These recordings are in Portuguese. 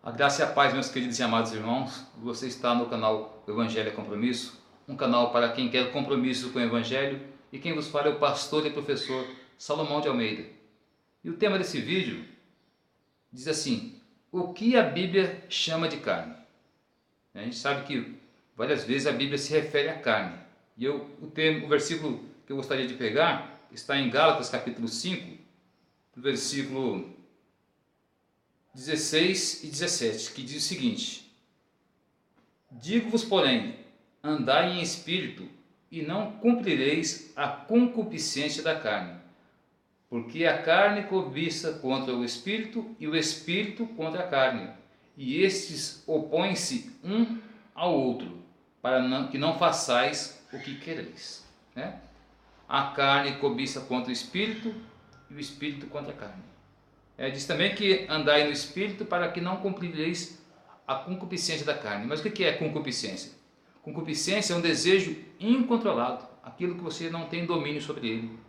A graça e a paz, meus queridos e amados irmãos. Você está no canal Evangelho é Compromisso, um canal para quem quer compromisso com o Evangelho, e quem vos fala é o pastor e professor Salomão de Almeida. E o tema desse vídeo diz assim: o que a Bíblia chama de carne? A gente sabe que várias vezes a Bíblia se refere à carne. E o versículo que eu gostaria de pegar está em Gálatas capítulo 5, versículo 16 e 17, que diz o seguinte: digo-vos, porém, andai em espírito, e não cumprireis a concupiscência da carne, porque a carne cobiça contra o espírito, e o espírito contra a carne, e estes opõem-se um ao outro, para que não façais o que quereis. A carne cobiça contra o espírito, e o espírito contra a carne. Diz também que andai no espírito para que não cumprireis a concupiscência da carne. Mas o que é concupiscência? Concupiscência é um desejo incontrolado, aquilo que você não tem domínio sobre ele.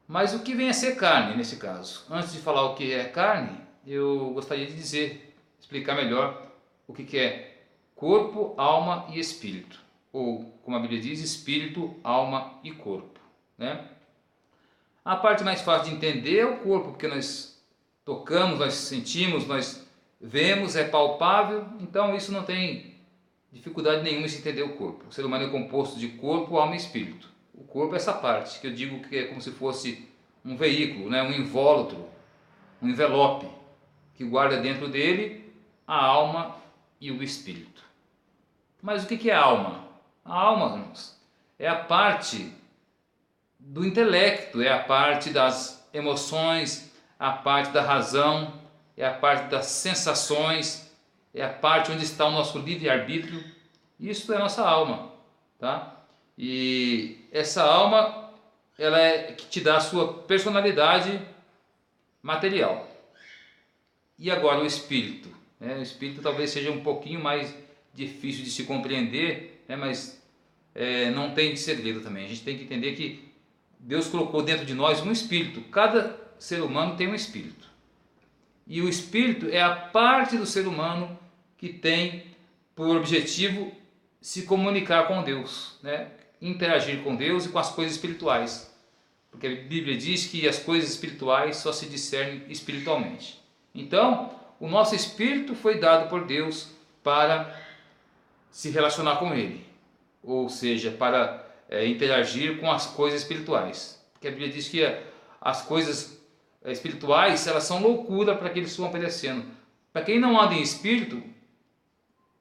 Mas o que vem a ser carne nesse caso? Antes de falar o que é carne, eu gostaria de explicar melhor o que é corpo, alma e espírito. Ou, como a Bíblia diz, espírito, alma e corpo. A parte mais fácil de entender é o corpo, porque nós tocamos, nós sentimos, nós vemos, é palpável, então isso não tem dificuldade nenhuma em se entender o corpo. O ser humano é composto de corpo, alma e espírito. O corpo é essa parte, que eu digo que é como se fosse um veículo, um invólucro, um envelope, que guarda dentro dele a alma e o espírito. Mas o que é a alma? A alma, irmãos, é a parte do intelecto, é a parte das emoções, a parte da razão, é a parte das sensações, é a parte onde está o nosso livre-arbítrio. Isso é a nossa alma, tá? E essa alma, ela é que te dá a sua personalidade material. E agora o espírito, o espírito talvez seja um pouquinho mais difícil de se compreender, mas não tem segredo também. A gente tem que entender que Deus colocou dentro de nós um espírito. Cada ser humano tem um espírito. E o espírito é a parte do ser humano que tem por objetivo se comunicar com Deus, interagir com Deus e com as coisas espirituais. Porque a Bíblia diz que as coisas espirituais só se discernem espiritualmente. Então, o nosso espírito foi dado por Deus para se relacionar com Ele. Ou seja, para interagir com as coisas espirituais, porque a Bíblia diz que as coisas espirituais, elas são loucura para aqueles que estão perecendo. Para quem não anda em espírito,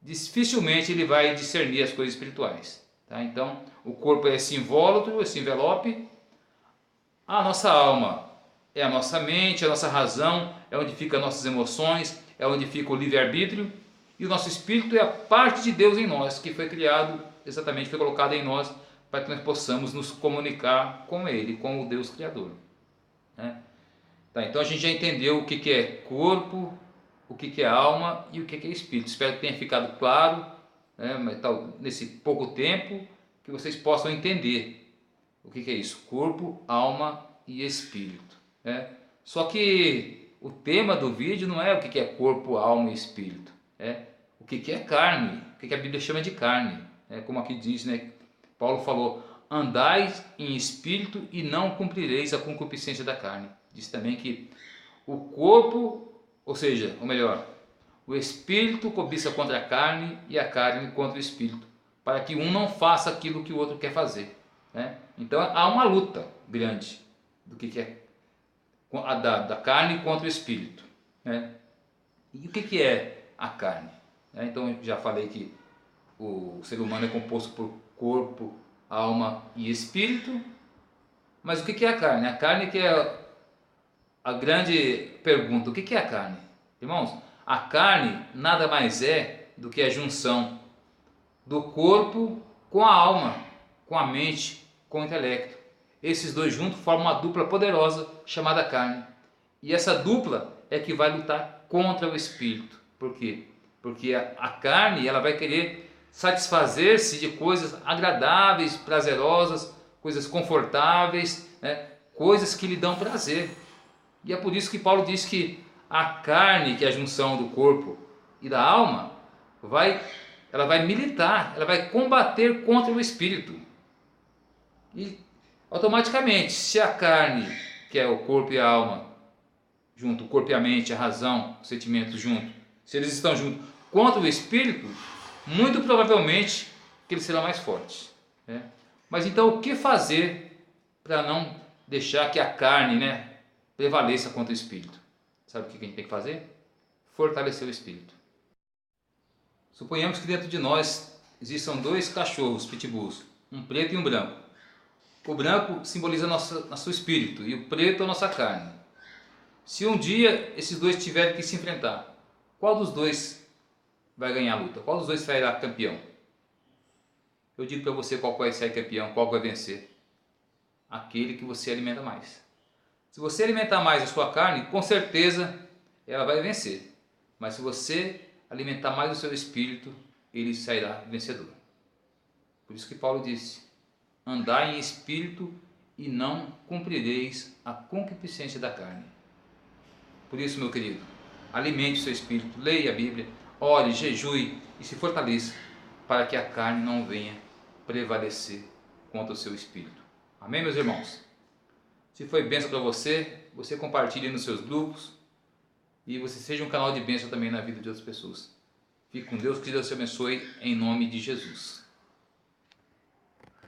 dificilmente ele vai discernir as coisas espirituais, Então, o corpo é esse invólucro, esse envelope. A nossa alma é a nossa mente, a nossa razão, é onde ficam as nossas emoções, é onde fica o livre-arbítrio. E o nosso espírito é a parte de Deus em nós, que foi criado, exatamente, foi colocado em nós, para que nós possamos nos comunicar com Ele, com o Deus Criador. Então a gente já entendeu o que é corpo, o que é alma e o que é espírito. Espero que tenha ficado claro, nesse pouco tempo, que vocês possam entender o que é isso: corpo, alma e espírito. Só que o tema do vídeo não é o que é corpo, alma e espírito, o que é carne, o que a Bíblia chama de carne. Como aqui diz, Paulo falou: andai em espírito e não cumprireis a concupiscência da carne. Diz também que o corpo, ou seja, ou melhor, o espírito cobiça contra a carne e a carne contra o espírito, para que um não faça aquilo que o outro quer fazer. Então há uma luta grande do que é da carne contra o espírito. E o que é a carne? Então já falei que o ser humano é composto por corpo, alma e espírito. Mas o que é a carne? A carne que é a grande pergunta. O que é a carne? Irmãos, a carne nada mais é do que a junção do corpo com a alma, com a mente, com o intelecto. Esses dois juntos formam uma dupla poderosa chamada carne. E essa dupla é que vai lutar contra o espírito. Por quê? Porque a carne, ela vai querer satisfazer-se de coisas agradáveis, prazerosas, coisas confortáveis, coisas que lhe dão prazer. E é por isso que Paulo diz que a carne, que é a junção do corpo e da alma, ela vai militar, ela vai combater contra o espírito. E automaticamente, se a carne, que é o corpo e a alma, junto, o corpo e a mente, a razão, os sentimentos junto, se eles estão juntos contra o espírito, muito provavelmente que eles serão mais fortes, né? Mas então o que fazer para não deixar que a carne, né, prevaleça contra o espírito? Sabe o que a gente tem que fazer? Fortalecer o espírito. Suponhamos que dentro de nós existam dois cachorros pitbulls, um preto e um branco. O branco simboliza nosso espírito e o preto a nossa carne. Se um dia esses dois tiverem que se enfrentar, qual dos dois vai ganhar a luta? Qual dos dois sairá campeão? Eu digo para você qual vai sair campeão, qual vai vencer. Aquele que você alimenta mais. Se você alimentar mais a sua carne, com certeza ela vai vencer. Mas se você alimentar mais o seu espírito, ele sairá vencedor. Por isso que Paulo disse: andai em espírito e não cumprireis a concupiscência da carne. Por isso, meu querido, alimente o seu espírito, leia a Bíblia, ore, jejue e se fortaleça para que a carne não venha prevalecer contra o seu espírito. Amém, meus irmãos? Se foi bênção para você, você compartilhe nos seus grupos e você seja um canal de bênção também na vida de outras pessoas. Fique com Deus, que Deus te abençoe em nome de Jesus.